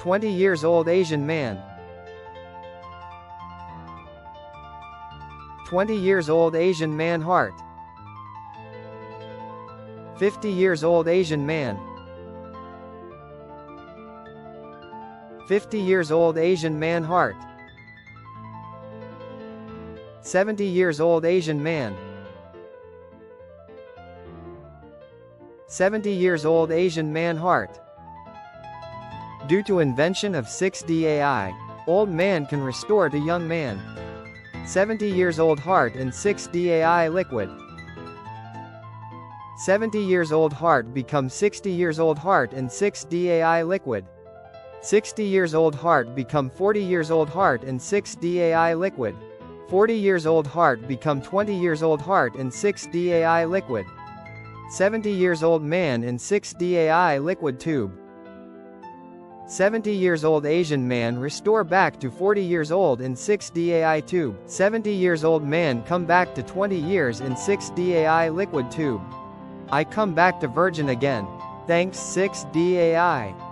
20 years old Asian man. 20 years old Asian man heart. 50 years old Asian man. 50 years old Asian man heart. 70 years old Asian man. 70 years old Asian man heart. Due to invention of 6D AI, old man can restore to young man. 70 years old heart and 6D AI liquid. 70 years old heart become 60 years old heart and 6D AI liquid. 60 years old heart become 40 years old heart and 6D AI liquid. 40 years old heart become 20 years old heart and 6D AI liquid. 70 years old man in 6D AI liquid tube. 70 years old Asian man restore back to 40 years old in 6D AI tube. 70 years old man come back to 20 years in 6D AI liquid tube. I come back to virgin again. Thanks 6D AI.